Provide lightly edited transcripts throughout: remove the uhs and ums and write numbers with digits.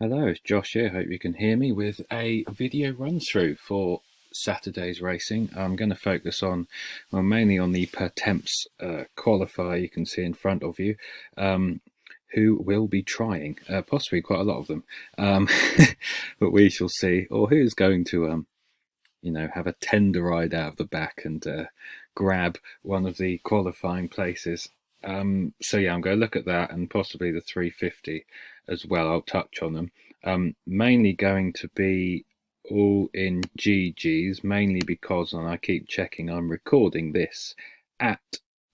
Hello, it's Josh here. Hope you can hear me with a video run through for Saturday's racing. I'm going to focus on, well, mainly on the Pertemps qualifier you can see in front of you, who will be trying, possibly quite a lot of them, but we shall see, or who's going to, have a tender ride out of the back and grab one of the qualifying places. So yeah, I'm going to look at that and possibly the 350 as well. I'll touch on them. Mainly going to be all in GGs, mainly because, and I keep checking, I'm recording this at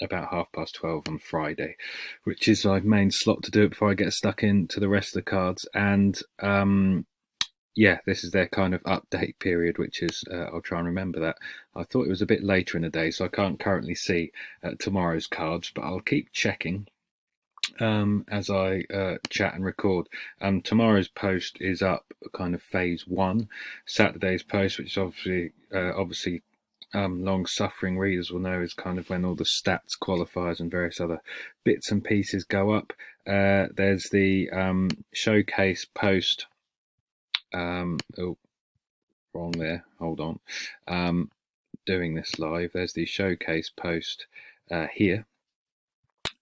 about 12:30 on Friday, which is my main slot to do it before I get stuck into the rest of the cards. And yeah, this is their kind of update period, which is, I'll try and remember that. I thought it was a bit later in the day, so I can't currently see tomorrow's cards, but I'll keep checking as I chat and record. Tomorrow's post is up kind of phase one. Saturday's post, which is obviously long-suffering readers will know, is kind of when all the stats, qualifiers, and various other bits and pieces go up. There's the showcase post. Oh, wrong there. Hold on. Doing this live. There's the showcase post here.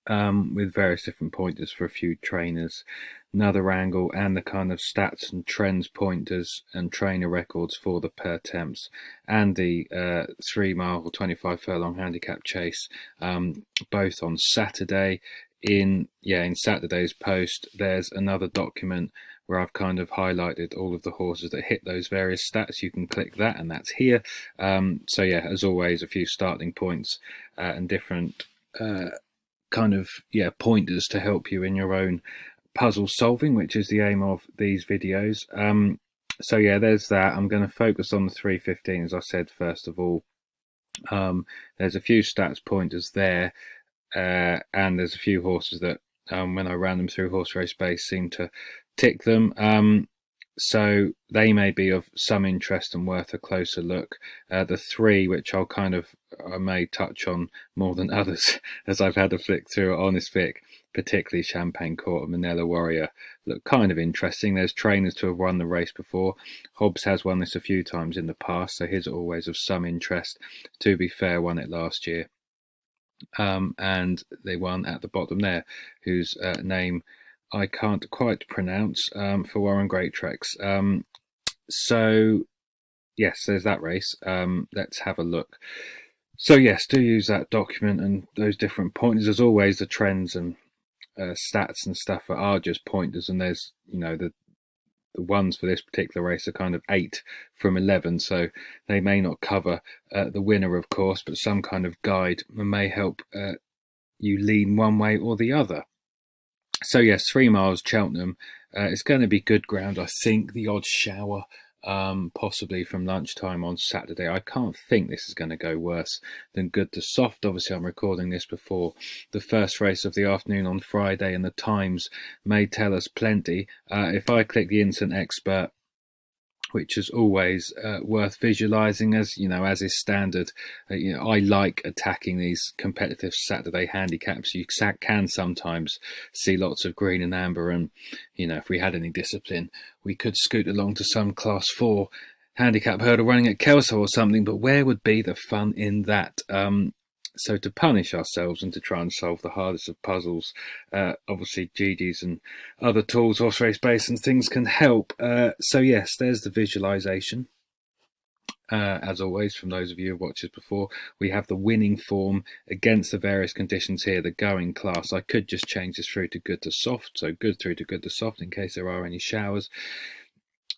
With various different pointers for a few trainers, another angle, and the kind of stats and trends pointers and trainer records for the Pertemps, and the 3 mile or 25 furlong handicap chase, both on Saturday. In Saturday's post, there's another document where I've kind of highlighted all of the horses that hit those various stats. You can click that, and that's here. So yeah, as always, a few starting points and different pointers to help you in your own puzzle solving, which is the aim of these videos. So yeah, there's that. I'm going to focus on the 315, as I said, first of all. There's a few stats pointers there, and there's a few horses that when I ran them through Horse Race Base seem to tick them. So they may be of some interest and worth a closer look. The three, which I may touch on more than others as I've had a flick through Honest Vic, particularly Champagne Court and Manila Warrior, look kind of interesting. There's trainers to have won the race before. Hobbs has won this a few times in the past, so his are always of some interest. To be fair, won it last year. And they won at the bottom there, whose name I can't quite pronounce, for Warren Greatrex. So yes, there's that race. Let's have a look. So yes, do use that document and those different pointers. As always, the trends and stats and stuff are just pointers, and there's the ones for this particular race are kind of 8 from 11, so they may not cover the winner, of course, but some kind of guide may help you lean one way or the other. So yes, 3 miles Cheltenham. It's going to be good ground. I think the odd shower, possibly from lunchtime on Saturday. I can't think this is going to go worse than good to soft. Obviously, I'm recording this before the first race of the afternoon on Friday, and the times may tell us plenty. If I click the Instant Expert, which is always worth visualizing, as is standard. I like attacking these competitive Saturday handicaps. You can sometimes see lots of green and amber, and if we had any discipline, we could scoot along to some class 4 handicap hurdle running at Kelso or something, but where would be the fun in that? So to punish ourselves and to try and solve the hardest of puzzles, obviously GGs and other tools, Horse Race Base and things can help. So yes, there's the visualization. As always, from those of you who have watched this before, we have the winning form against the various conditions here, the going class. I could just change this through to good to soft, so good through to good to soft in case there are any showers.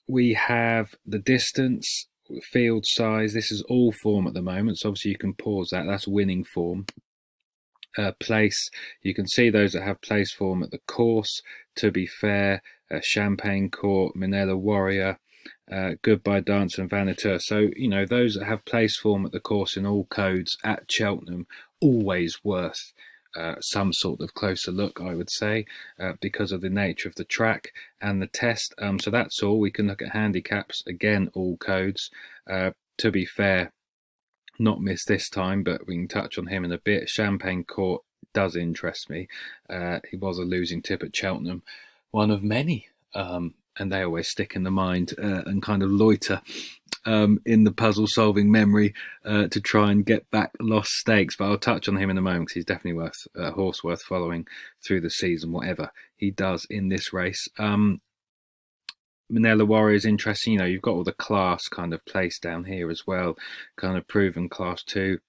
We have the distance, field size. This is all form at the moment, so obviously you can pause that. That's winning form. Place, you can see those that have place form at the course. To be fair, Champagne Court, Manila Warrior, Goodbye Dance, and Vanateur. So those that have place form at the course in all codes at Cheltenham, always worth some sort of closer look, I would say, because of the nature of the track and the test. So that's all. We can look at handicaps, again, all codes. To be fair, not missed this time, but we can touch on him in a bit. Champagne Court does interest me. He was a losing tip at Cheltenham, one of many and they always stick in the mind and kind of loiter in the puzzle solving memory to try and get back lost stakes. But I'll touch on him in a moment, because he's definitely worth a horse worth following through the season, whatever he does in this race. Minella Warrior is interesting. You know, you've got all the class kind of placed down here as well, kind of proven class 2.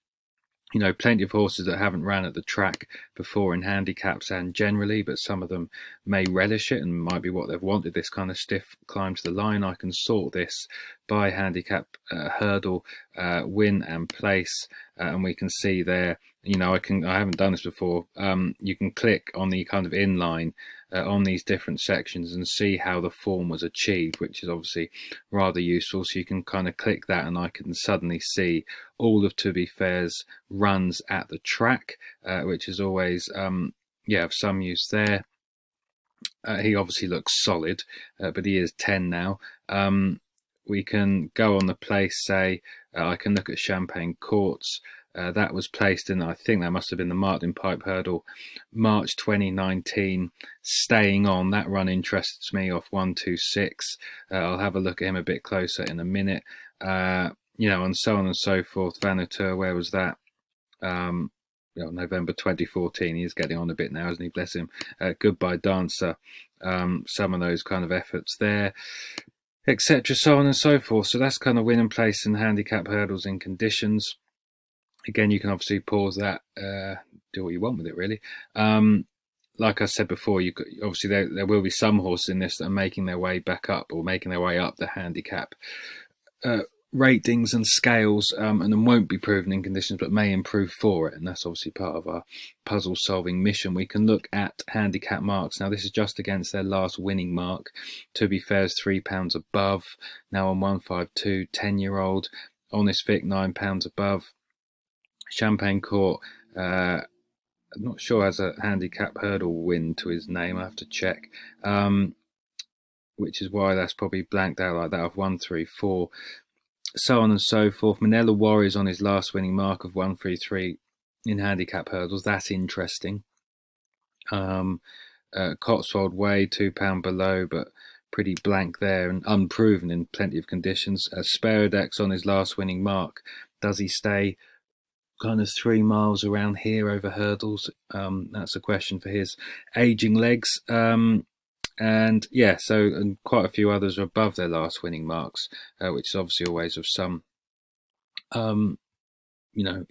You know, plenty of horses that haven't ran at the track before in handicaps and generally, but some of them may relish it and might be what they've wanted, this kind of stiff climb to the line. I can sort this by handicap, hurdle, win and place, and we can see there, you know, I haven't done this before. You can click on the kind of inline on these different sections and see how the form was achieved, which is obviously rather useful. So you can kind of click that and I can suddenly see all of To Be Fair's runs at the track, which is always of some use there. He obviously looks solid, but he is 10 now. We can go on the place, say, I can look at Champagne Courts. That was placed in, I think that must have been the Martin Pipe Hurdle, March 2019, staying on. That run interests me off 126. I'll have a look at him a bit closer in a minute. You know, and so on and so forth. Vanuatu, where was that? November 2014. He's getting on a bit now, isn't he? Bless him. Goodbye Dancer. Some of those kind of efforts there, etc. So on and so forth. So that's kind of win and place and handicap hurdles in conditions. Again, you can obviously pause that, do what you want with it, really. Like I said before, obviously there will be some horses in this that are making their way back up or making their way up the handicap ratings and scales, and then won't be proven in conditions but may improve for it, and that's obviously part of our puzzle solving mission. We can look at handicap marks. Now this is just against their last winning mark. To Be Fair's £3 above, now on 152, 10-year-old. Honest Vic £9 above. Champagne Court, I'm not sure, has a handicap hurdle win to his name. I have to check, which is why that's probably blanked out like that, of 134. So on and so forth. Minella Warrior's on his last winning mark of 133 in handicap hurdles. That's interesting. Cotswold Way, £2 below, but pretty blank there and unproven in plenty of conditions. Sparadex on his last winning mark. Does he stay kind of 3 miles around here over hurdles? That's a question for his aging legs. And yeah, and quite a few others are above their last winning marks, which is obviously always of some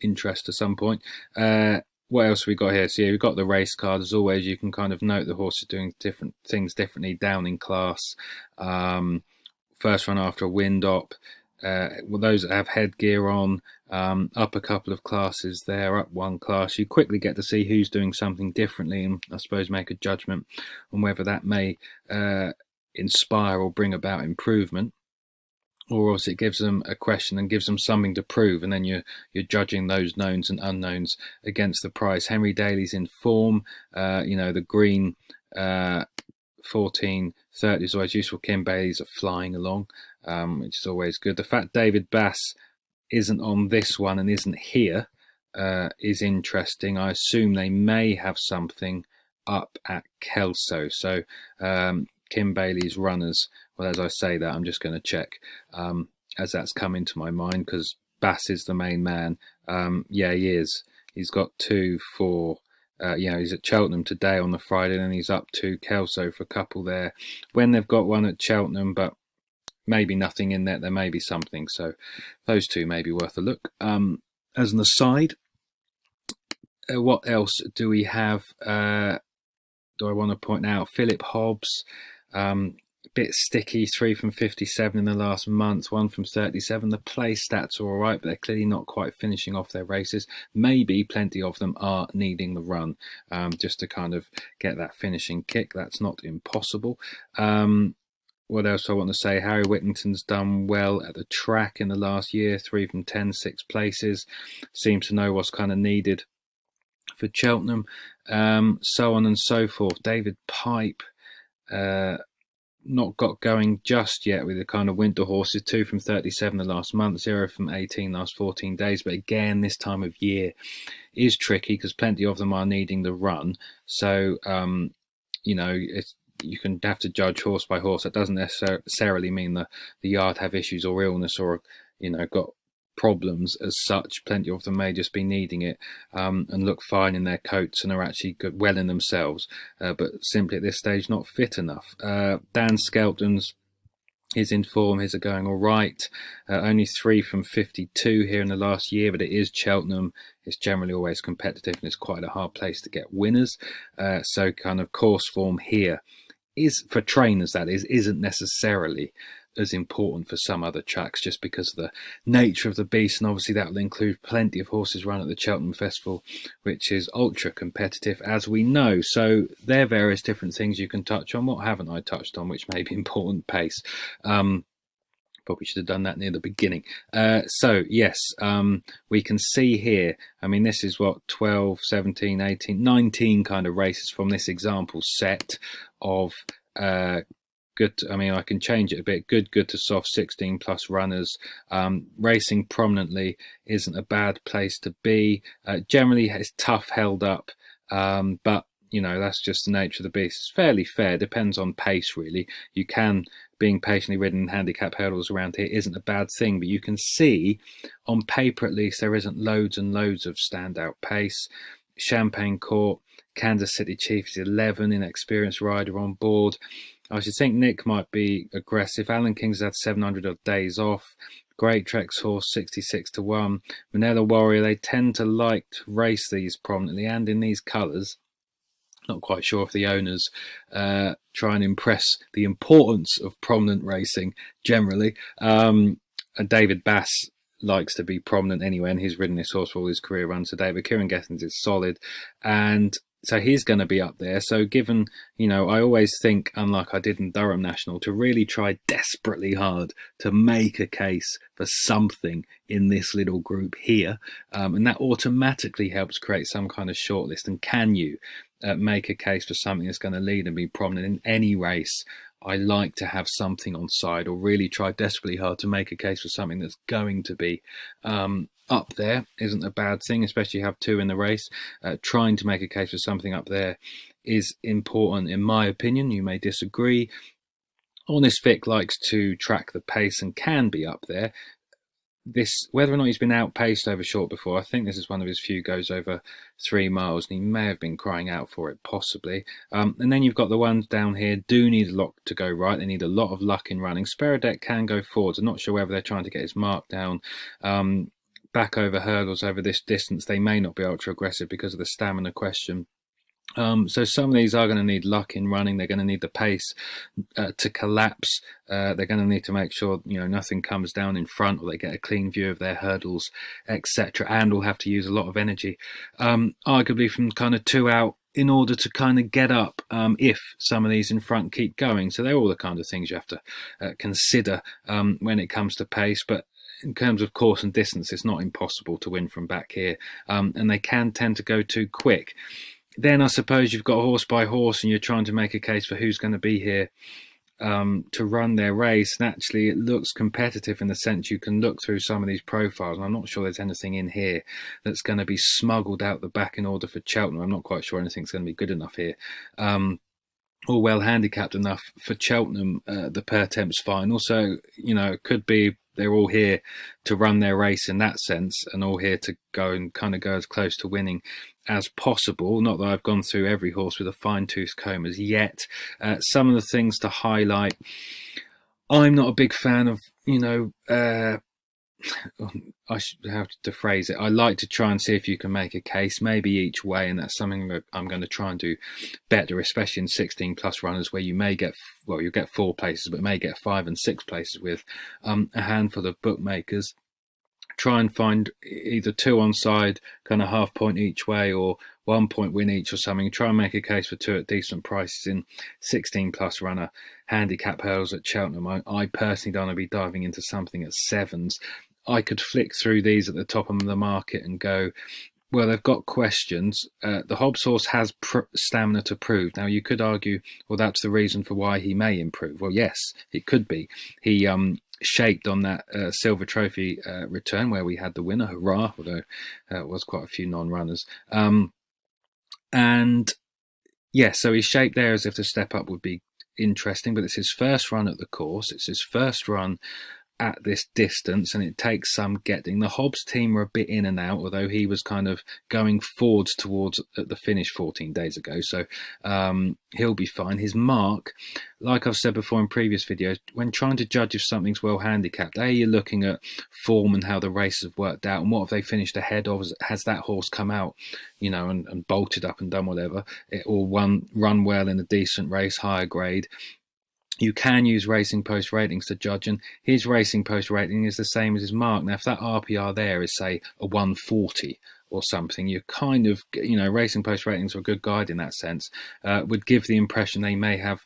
interest to some point. What else have we got here? So yeah, we've got the race card. As always, you can kind of note the horses doing different things differently down in class. First run after a wind op. Those that have headgear on, up a couple of classes there, up one class. You quickly get to see who's doing something differently and I suppose make a judgment on whether that may inspire or bring about improvement, or else it gives them a question and gives them something to prove, and then you're judging those knowns and unknowns against the price. Henry Daly's in form. The green 1430 is always useful. Kim Bailey's are flying along, which is always good. The fact David Bass isn't on this one and isn't here is interesting. I assume they may have something up at Kelso. So Kim Bailey's runners, well, as I say that, I'm just going to check as that's come into my mind, because Bass is the main man. Yeah, he is. He's got 2, 4. He's at Cheltenham today on the Friday, and he's up to Kelso for a couple there. When they've got one at Cheltenham, but maybe nothing in there may be something. So those two may be worth a look. As an aside, what else do we have? Do I want to point out? Philip Hobbs, bit sticky, 3 from 57 in the last month, 1 from 37. The play stats are all right, but they're clearly not quite finishing off their races. Maybe plenty of them are needing the run just to kind of get that finishing kick. That's not impossible. What else do I want to say? Harry Whittington's done well at the track in the last year, 3 from 10, 6 places. Seems to know what's kind of needed for Cheltenham. So on and so forth. David Pipe, not got going just yet with the kind of winter horses. 2 from 37 the last month, 0 from 18 last 14 days. But again, this time of year is tricky because plenty of them are needing the run. So, you can have to judge horse by horse. That doesn't necessarily mean that the yard have issues or illness or got problems as such. Plenty of them may just be needing it and look fine in their coats and are actually good, well in themselves, but simply at this stage not fit enough. Dan Skelton's is in form. His are going all right. Only 3 from 52 here in the last year, but it is Cheltenham. It's generally always competitive and it's quite a hard place to get winners. So kind of course form here is, for trainers that is, isn't necessarily as important for some other tracks just because of the nature of the beast, and obviously that will include plenty of horses run at the Cheltenham Festival, which is ultra competitive, as we know. So there are various different things you can touch on. What haven't I touched on, which may be important? Pace. Probably should have done that near the beginning. So yes, we can see here, I mean, this is what, 12, 17, 18, 19 kind of races from this example set of good. I mean, I can change it a bit. Good to soft 16 plus runners. Racing prominently isn't a bad place to be. Generally, it's tough held up, but that's just the nature of the beast. It's fairly fair. Depends on pace, really. You can, being patiently ridden in handicap hurdles around here isn't a bad thing, but you can see on paper at least there isn't loads and loads of standout pace. Champagne Court, Kansas City Chief is 11, inexperienced rider on board. I should think Nick might be aggressive. Alan King's had 700 odd days off. Great Trex horse 66 to 1. Manila Warrior, they tend to like to race these prominently and in these colours. Not quite sure if the owners try and impress the importance of prominent racing generally. And David Bass likes to be prominent anyway, and he's ridden this horse for all his career runs today. But Kieran Gethins is solid, and so he's going to be up there. So given, I always think, unlike I did in Durham National, to really try desperately hard to make a case for something in this little group here. And that automatically helps create some kind of shortlist. And can you make a case for something that's going to lead and be prominent in any race? I like to have something on side, or really try desperately hard to make a case for something that's going to be up there. Isn't a bad thing, especially you have 2 in the race. Trying to make a case for something up there is important, in my opinion. You may disagree. Honest Vic likes to track the pace and can be up there. Whether or not he's been outpaced over short before, I think this is one of his few goes over 3 miles, and he may have been crying out for it, possibly. And then you've got the ones down here do need a lot to go right. They need a lot of luck in running. Speredek can go forwards. I'm not sure whether they're trying to get his mark down. Back over hurdles over this distance, they may not be ultra aggressive because of the stamina question. So some of these are going to need luck in running. They're going to need the pace to collapse. They're going to need to make sure nothing comes down in front, or they get a clean view of their hurdles, etc. And will have to use a lot of energy, arguably from kind of 2 out, in order to kind of get up if some of these in front keep going. So they're all the kind of things you have to consider when it comes to pace. But in terms of course and distance, it's not impossible to win from back here, and they can tend to go too quick. Then I suppose you've got horse by horse, and you're trying to make a case for who's going to be here to run their race. And actually, it looks competitive in the sense you can look through some of these profiles, and I'm not sure there's anything in here that's going to be smuggled out the back in order for Cheltenham. I'm not quite sure anything's going to be good enough here. Or well handicapped enough for Cheltenham, the per temps final. So, it could be they're all here to run their race in that sense, and all here to go and kind of go as close to winning as possible. Not that I've gone through every horse with a fine-tooth comb as yet. Some of the things to highlight, I'm not a big fan of, I should have to phrase it. I like to try and see if you can make a case, maybe each way, and that's something that I'm going to try and do better, especially in 16 plus runners, where you may get, you'll get 4 places, but may get 5 and 6 places with a handful of bookmakers. Try and find either 2 on side, kind of half point each way, or 1 point win each or something. Try and make a case for 2 at decent prices in 16 plus runner handicap hurdles at Cheltenham. I personally don't want to be diving into something at 7s. I could flick through these at the top of the market and go, well, they've got questions. The Hobbs horse has stamina to prove. Now, you could argue, well, that's the reason for why he may improve. Well, yes, it could be. He shaped on that Silver Trophy return where we had the winner, hurrah, although it was quite a few non-runners. And yeah, so he's shaped there as if the step up would be interesting, but it's his first run at the course. It's his first run at this distance, and it takes some getting. The Hobbs team were a bit in and out, although he was kind of going forwards towards at the finish 14 days ago, so he'll be fine. His mark, like I've said before in previous videos, when trying to judge if something's well handicapped, you're looking at form and how the races have worked out, and what have they finished ahead of. Has that horse come out, and bolted up and done whatever, or run well in a decent race, higher grade. You can use Racing Post ratings to judge, and his Racing Post rating is the same as his mark. Now, if that RPR there is, say, a 140 or something, you kind of, Racing Post ratings are a good guide in that sense. Would give the impression they may have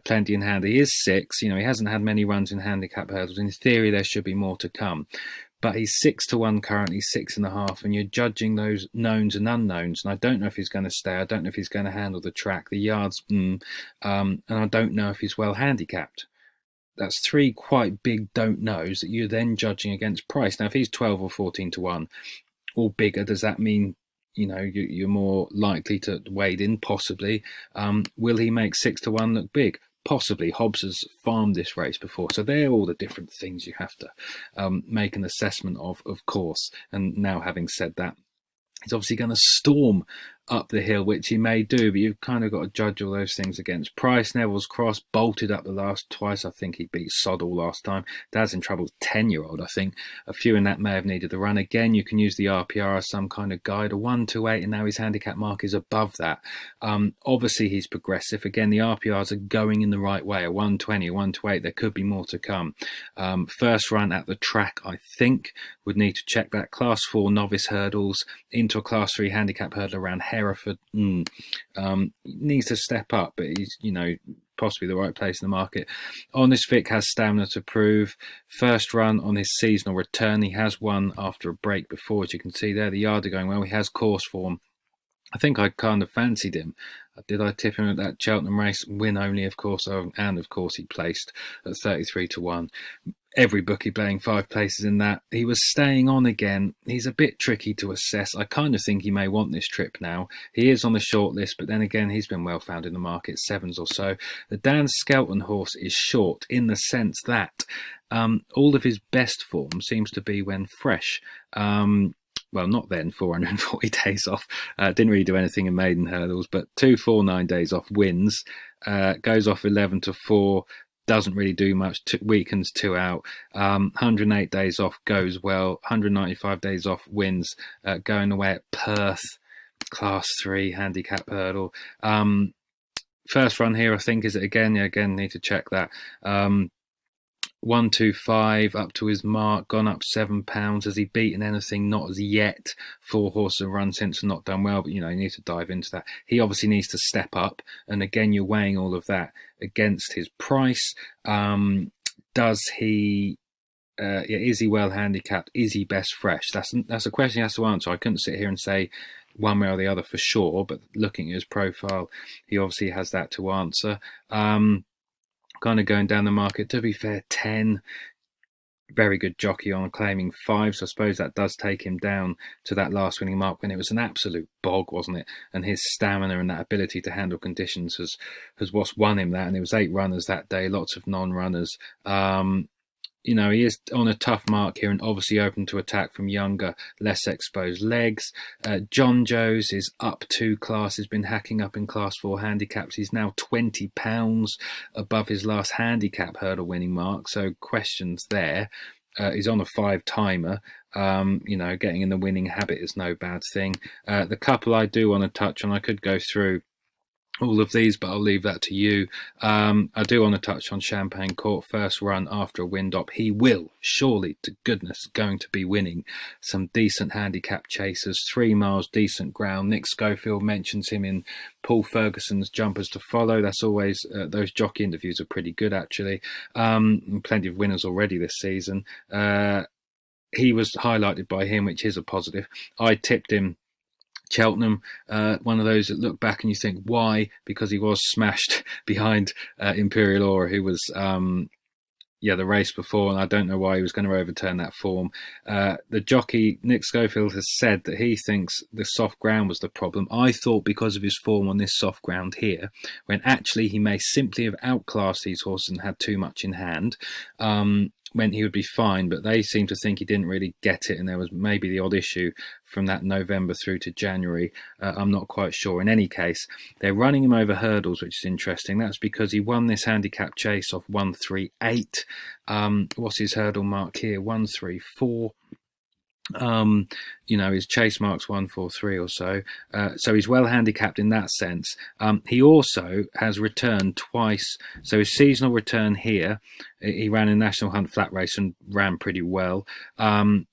plenty in hand. He is 6, he hasn't had many runs in handicap hurdles. In theory, there should be more to come. But he's 6-1 currently, 6.5, and you're judging those knowns and unknowns. And I don't know if he's going to stay. I don't know if he's going to handle the track, the yards, and I don't know if he's well handicapped. That's 3 quite big don't knows that you're then judging against price. Now, if he's 12 or 14-1 or bigger, does that mean you're more likely to wade in? Possibly. Will he make 6-1 look big? Possibly. Hobbs has farmed this race before, so they're all the different things you have to make an assessment of course. And now, having said that, he's obviously going to storm up the hill, which he may do, but you've kind of got to judge all those things against price. Neville's Cross bolted up the last twice. I think he beat Soddle last time. Dad's in Trouble, 10-year-old, I think. A few in that may have needed the run. Again, you can use the RPR as some kind of guide. A 128, and now his handicap mark is above that. Obviously, he's progressive. Again, the RPRs are going in the right way. A 120, a 128, there could be more to come. First run at the track, I think, would need to check that. Class 4 novice hurdles into a Class 3 handicap hurdle around Hereford. Needs to step up, but he's, possibly the right place in the market. Honest Vic has stamina to prove. First run on his seasonal return. He has won after a break before, as you can see there. The yard are going well. He has course form. I think I kind of fancied him. Did I tip him at that Cheltenham race? Win only, of course, and of course he placed at 33-1. Every bookie playing 5 places in that. He was staying on again. He's a bit tricky to assess. I kind of think he may want this trip now. He is on the short list, but then again, he's been well found in the market, 7s or so. The Dan Skelton horse is short in the sense that all of his best form seems to be when fresh. Well, not then, 440 days off. Didn't really do anything in maiden hurdles, but 249 days off, wins. Goes off 11-4. Doesn't really do much, weekends 2 out. 108 days off, goes well. 195 days off, wins. Going away at Perth, Class 3 handicap hurdle. First run here, I think, is it again? Yeah, again, need to check that. 125 up to his mark, gone up £7. Has he beaten anything? Not as yet. 4 horses have run since and not done well, but you need to dive into that. He obviously needs to step up, and again, you're weighing all of that against his price. Does he? Is he well handicapped? Is he best fresh? That's a question he has to answer. I couldn't sit here and say one way or the other for sure, but looking at his profile, he obviously has that to answer. Kind of going down the market, to be fair, 10, very good jockey on claiming 5, so I suppose that does take him down to that last winning mark when it was an absolute bog, wasn't it? And his stamina and that ability to handle conditions has what's won him that. And it was 8 runners that day, lots of non-runners. He is on a tough mark here and obviously open to attack from younger, less exposed legs. John Joes is up 2 classes, been hacking up in Class 4 handicaps. He's now £20 above his last handicap hurdle winning mark, so questions there. He's on a 5-timer. Getting in the winning habit is no bad thing. The couple I do want to touch on, I could go through all of these, but I'll leave that to you. I do want to touch on Champagne Court. First run after a wind up. He will, surely to goodness, going to be winning some decent handicap chasers. 3 miles, decent ground. Nick Schofield mentions him in Paul Ferguson's Jumpers to Follow. That's always, those jockey interviews are pretty good, actually. Plenty of winners already this season. He was highlighted by him, which is a positive. I tipped him Cheltenham, one of those that look back and you think, why? Because he was smashed behind Imperial Aura, who was the race before, and I don't know why he was going to overturn that form. The jockey, Nick Schofield, has said that he thinks the soft ground was the problem. I thought because of his form on this soft ground here, when actually he may simply have outclassed these horses and had too much in hand, meant he would be fine, but they seem to think he didn't really get it, and there was maybe the odd issue from that November through to January. I'm not quite sure. In any case, they're running him over hurdles, which is interesting. That's because he won this handicap chase off 138. What's his hurdle mark here? 134. His chase mark's 143 or so. So he's well handicapped in that sense. He also has returned twice. So his seasonal return here, he ran a National Hunt flat race and ran pretty well.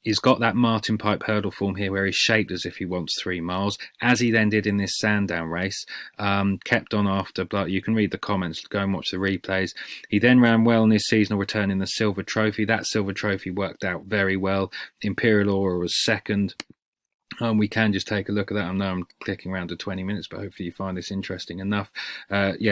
He's got that Martin Pipe hurdle form here where he's shaped as if he wants 3 miles, as he then did in this Sandown race. Kept on after, but you can read the comments, go and watch the replays. He then ran well in his seasonal return in the Silver Trophy. That Silver Trophy worked out very well. Imperial Aura was second. We can just take a look at that. I know I'm clicking around to 20 minutes, but hopefully you find this interesting enough.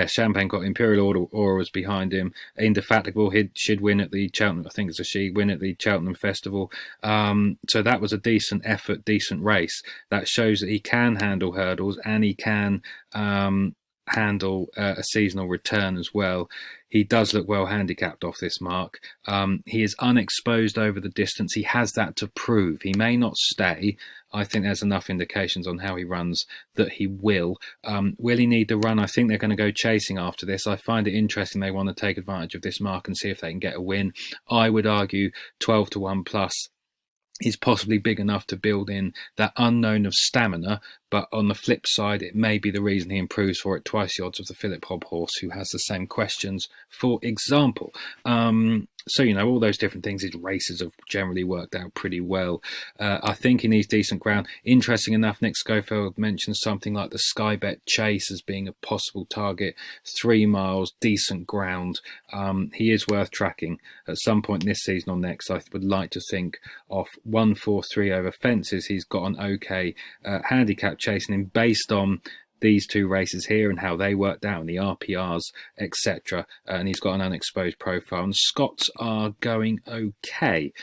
Champagne got Imperial Aura was behind him. Indefatigable should win at the Cheltenham. I think it's a she win at the Cheltenham Festival. So that was a decent effort, decent race. That shows that he can handle hurdles and he can handle a seasonal return as well. He does look well handicapped off this mark. He is unexposed over the distance. He has that to prove. He may not stay. I think there's enough indications on how he runs that he will. Will he need the run? I think they're going to go chasing after this. I find it interesting they want to take advantage of this mark and see if they can get a win. I would argue 12 to 1 plus is possibly big enough to build in that unknown of stamina, but on the flip side, it may be the reason he improves for it, twice the odds of the Philip Hobb horse, who has the same questions, for example. So, all those different things, his races have generally worked out pretty well. I think he needs decent ground. Interesting enough, Nick Schofield mentioned something like the Sky Bet Chase as being a possible target. 3 miles, decent ground. He is worth tracking. At some point this season or next, I would like to think off 143 over fences. He's got an okay handicap chasing him based on these 2 races here and how they worked out and the RPRs, etc. And he's got an unexposed profile. And Scots are going okay.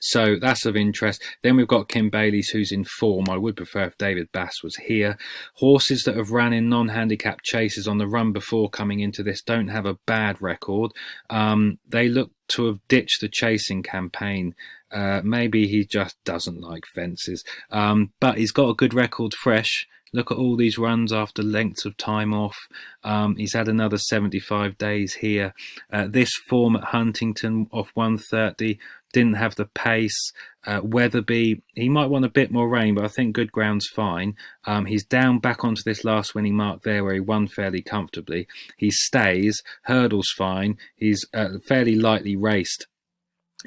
So that's of interest. Then we've got Kim Bayliss, who's in form. I would prefer if David Bass was here. Horses that have ran in non-handicap chases on the run before coming into this don't have a bad record. They look to have ditched the chasing campaign. Maybe he just doesn't like fences. But he's got a good record fresh. Look at all these runs after lengths of time off. He's had another 75 days here. This form at Huntington off 130 didn't have the pace. Weatherby, he might want a bit more rain, but I think good ground's fine. He's down back onto this last winning mark there where he won fairly comfortably. He stays. Hurdle's fine. He's fairly lightly raced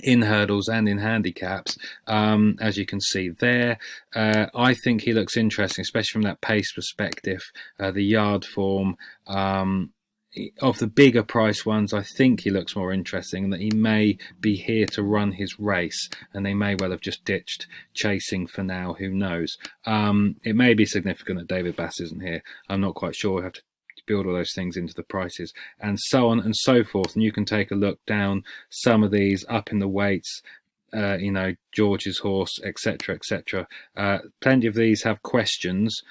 in hurdles and in handicaps, as you can see there. I think he looks interesting, especially from that pace perspective. The yard form, of the bigger price ones, I think he looks more interesting, and that he may be here to run his race, and they may well have just ditched chasing for now. Who knows? It may be significant that David Bass isn't here. I'm not quite sure. We have to build all those things into the prices and so on and so forth. And you can take a look down some of these up in the weights, George's horse, etc., etc. Plenty of these have questions.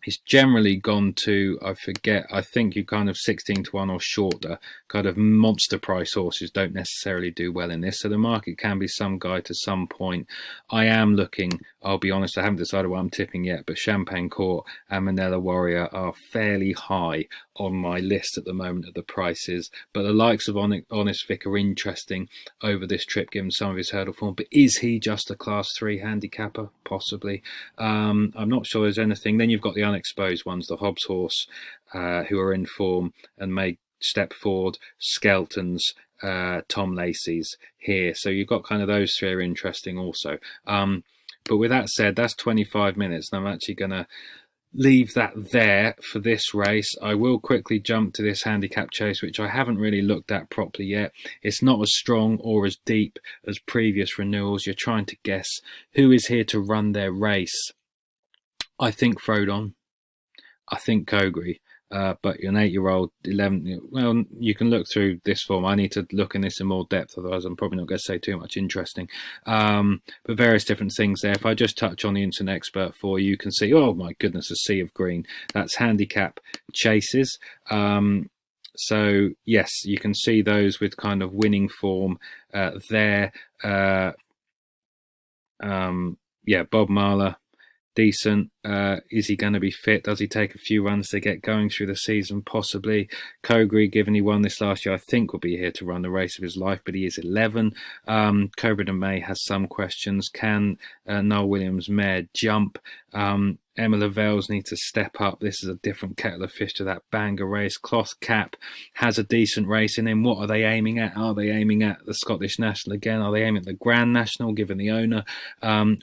He's generally gone to, I think you kind of 16 to 1 or shorter, kind of monster price horses don't necessarily do well in this. So the market can be some guide to some point. I am looking, I'll be honest, I haven't decided what I'm tipping yet, but Champagne Court and Manila Warrior are fairly high on my list at the moment of the prices. But the likes of Honest Vic are interesting over this trip, given some of his hurdle form. But is he just a Class 3 handicapper? Possibly. I'm not sure there's anything. Then you've got the unexposed ones, the Hobbs horse, who are in form and may step forward. Skeltons, Tom Lacey's here. So you've got kind of those 3 are interesting also. But with that said, that's 25 minutes. And I'm actually going to leave that there for this race. I will quickly jump to this handicap chase, which I haven't really looked at properly yet. It's not as strong or as deep as previous renewals. You're trying to guess who is here to run their race. I think Frodon. I think Kogri. But an 8-year-old, 11, well, you can look through this form. I need to look in this in more depth, otherwise I'm probably not going to say too much interesting. But various different things there. If I just touch on the Instant Expert for you, you can see, oh my goodness, a sea of green. That's handicap chases. So yes, you can see those with kind of winning form there. Yeah, Bob Marler, decent. Is he going to be fit? Does he take a few runs to get going through the season? Possibly. Kogri, given he won this last year, I think will be here to run the race of his life, but he is 11. Cobra de May has some questions. Can Noel Williams' mare jump? Emma Lavelles needs to step up. This is a different kettle of fish to that Bangor race. Cloth Cap has a decent race in him. What are they aiming at? Are they aiming at the Scottish National again? Are they aiming at the Grand National, given the owner?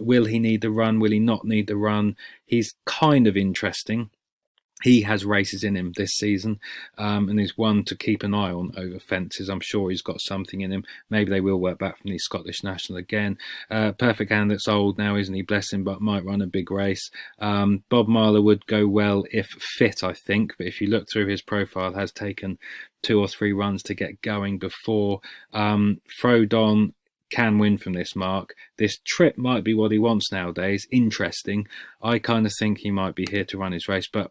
Will he need the run? Will he not need the run? He's kind of interesting. He has races in him this season, and he's one to keep an eye on over fences. I'm sure he's got something in him. Maybe they will work back from the Scottish National again. Perfect Hand, that's old now, isn't he? Bless him, but might run a big race. Bob Marler would go well if fit, I think. But if you look through his profile, has taken 2 or 3 runs to get going before. Frodon can win from this mark. This trip might be what he wants nowadays. Interesting. I kind of think he might be here to run his race, but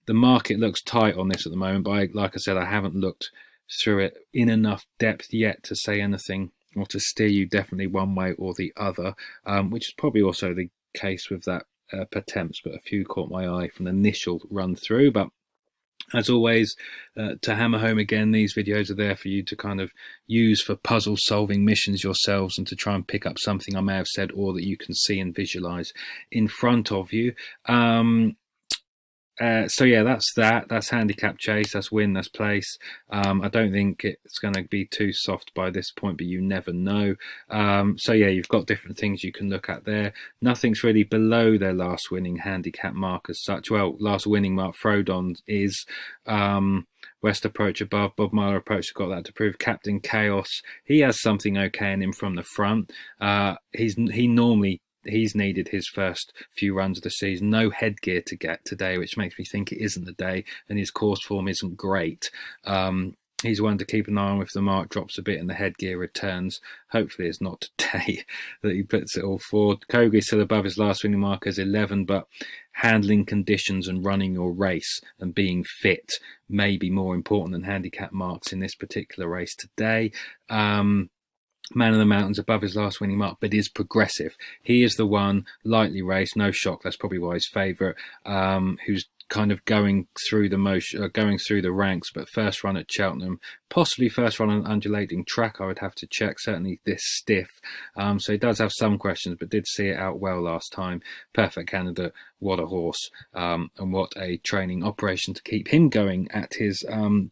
the market looks tight on this at the moment. But like I said, I haven't looked through it in enough depth yet to say anything or to steer you definitely one way or the other, which is probably also the case with that Pertemps, but a few caught my eye from the initial run through. But as always, to hammer home again, these videos are there for you to kind of use for puzzle solving missions yourselves and to try and pick up something I may have said or that you can see and visualize in front of you. So yeah, that's handicap chase, that's win, that's place. I don't think it's going to be too soft by this point, but you never know. So yeah, you've got different things you can look at there. Nothing's really below their last winning handicap mark as such. Well, last winning mark, Frodon is. West Approach above, Bob Marler Approach got that to prove. Captain Chaos, he has something okay in him from the front. He's needed his first few runs of the season. No headgear to get today, which makes me think it isn't the day, and his course form isn't great. He's one to keep an eye on if the mark drops a bit and the headgear returns. Hopefully it's not today that he puts it all forward. Kogri still above his last winning mark as 11, but handling conditions and running your race and being fit may be more important than handicap marks in this particular race today. Man of the Mountains above his last winning mark, but is progressive. He is the one, lightly raced, no shock. That's probably why he's favourite. Who's kind of going through the ranks, but first run at Cheltenham, possibly first run on an undulating track. I would have to check. Certainly this stiff. So he does have some questions, but did see it out well last time. Perfect candidate. What a horse, and what a training operation to keep him going at his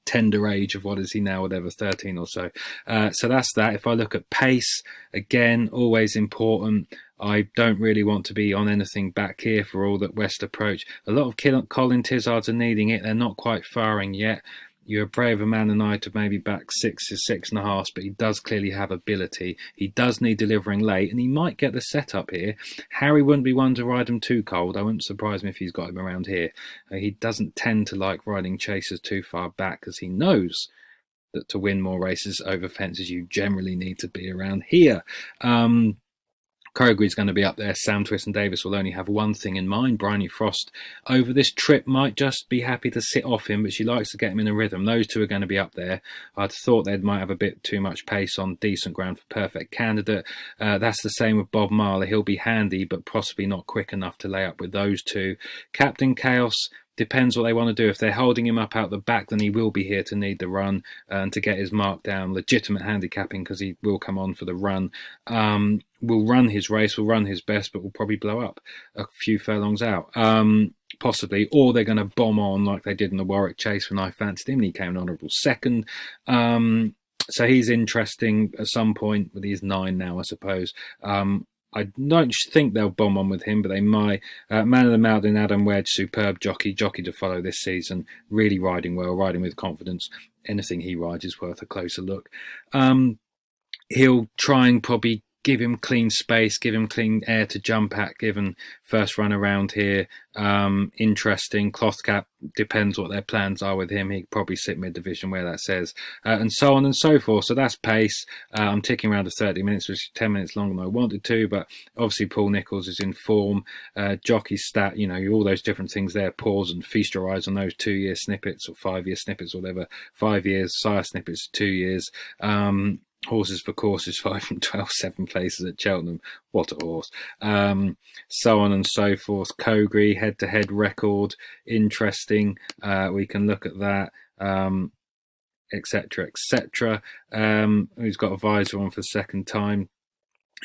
tender age of, what is he now, whatever, 13 or so. So that's that. If I look at pace, again, always important. I don't really want to be on anything back here for all that West Approach. A lot of Colin Tizzards are needing it. They're not quite firing yet. You're a braver man than I to maybe back 6.5, but he does clearly have ability. He does need delivering late, and he might get the setup here. Harry wouldn't be one to ride him too cold. I wouldn't surprise me if he's got him around here. He doesn't tend to like riding chasers too far back, because he knows that to win more races over fences, you generally need to be around here. Kogri's going to be up there. Sam Twiston-Davies will only have one thing in mind. Bryony Frost over this trip might just be happy to sit off him, but she likes to get him in a rhythm. Those two are going to be up there. I'd thought they might have a bit too much pace on decent ground for Perfect Candidate. That's the same with Bob Marler. He'll be handy, but possibly not quick enough to lay up with those two. Captain Chaos, depends what they want to do. If they're holding him up out the back, then he will be here to need the run and to get his mark down. Legitimate handicapping, because he will come on for the run. Will run his race, will run his best, but will probably blow up a few furlongs out. Possibly. Or they're going to bomb on like they did in the Warwick Chase when I fancied him and he came an honourable second. So he's interesting at some point, but he's 9 now, I suppose. I don't think they'll bomb on with him, but they might. Man of the Mountain, Adam Wedge, superb jockey to follow this season. Really riding well, riding with confidence. Anything he rides is worth a closer look. He'll try and probably give him clean space, give him clean air to jump at, given first run around here. Interesting. Cloth Cap, depends what their plans are with him. He'd probably sit mid-division where that says, and so on and so forth. So that's pace. I'm ticking around to 30 minutes, which is 10 minutes longer than I wanted to, but obviously Paul Nicholls is in form. Jockey stat, you know, all those different things there. Pause and feast your eyes on those 2-year snippets or 5-year snippets or whatever. 5 years, sire snippets, 2 years. Horses for courses, 5 from 12, 7 places at Cheltenham. What a horse. So on and so forth. Cogri, head-to-head record. Interesting. We can look at that. Etc. etc. Who's got a visor on for the second time.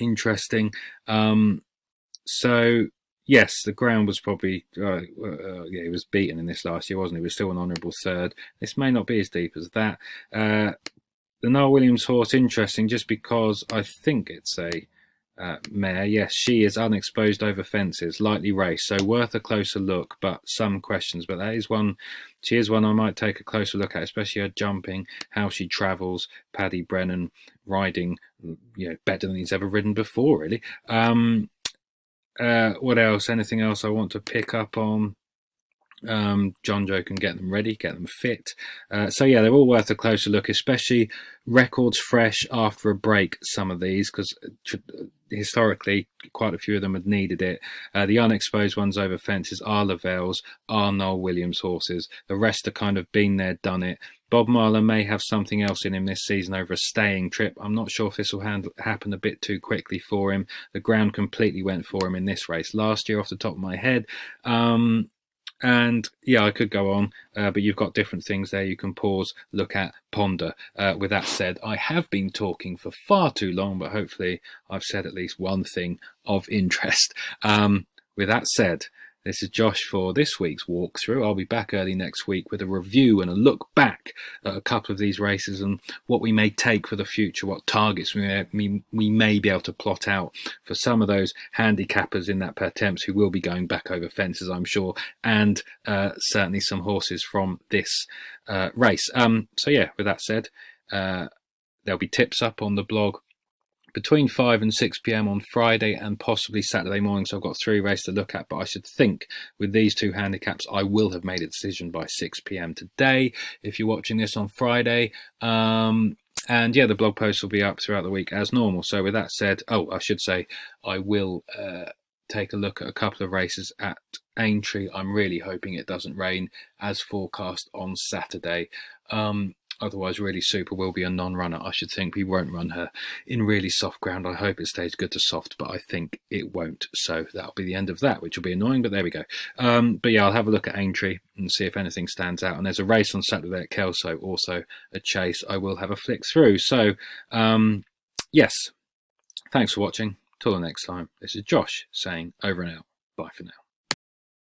Interesting. So yes, the ground was probably yeah, he was beaten in this last year, wasn't he? He was still an honourable third. This may not be as deep as that. The Noel Williams horse, interesting, just because I think it's a mare. Yes, she is unexposed over fences, lightly raced, so worth a closer look, but some questions. But that is one, she is one I might take a closer look at, especially her jumping, how she travels. Paddy Brennan riding, you know, better than he's ever ridden before, really. What else? Anything else I want to pick up on? John Joe can get them ready, get them fit. So yeah, they're all worth a closer look, especially records fresh after a break, some of these, because historically quite a few of them had needed it. The unexposed ones over fences are Lavelle's, are Noel Williams horses. The rest are kind of been there, done it. Bob Marler may have something else in him this season over a staying trip. I'm not sure if this will happen a bit too quickly for him. The ground completely went for him in this race last year off the top of my head. And yeah, I could go on, but you've got different things there you can pause, look at, ponder. With that said, I have been talking for far too long, but hopefully I've said at least one thing of interest. With that said, this is Josh for this week's walkthrough. I'll be back early next week with a review and a look back at a couple of these races and what we may take for the future, what targets we may be able to plot out for some of those handicappers in that Pertemps who will be going back over fences, I'm sure, and certainly some horses from this race. So yeah, with that said, there'll be tips up on the blog between 5 and 6 p.m. on Friday and possibly Saturday morning. So I've got 3 races to look at, but I should think with these 2 handicaps, I will have made a decision by 6 p.m. today, if you're watching this on Friday. And yeah, the blog post will be up throughout the week as normal. So with that said, I should say, I will take a look at a couple of races at Aintree. I'm really hoping it doesn't rain as forecast on Saturday. Otherwise, Really Super will be a non-runner. I should think we won't run her in really soft ground. I hope it stays good to soft, but I think it won't. So that'll be the end of that, which will be annoying, but there we go. But yeah, I'll have a look at Aintree and see if anything stands out. And there's a race on Saturday at Kelso, also a chase I will have a flick through. So yes, thanks for watching. Till the next time, this is Josh saying over and out. Bye for now.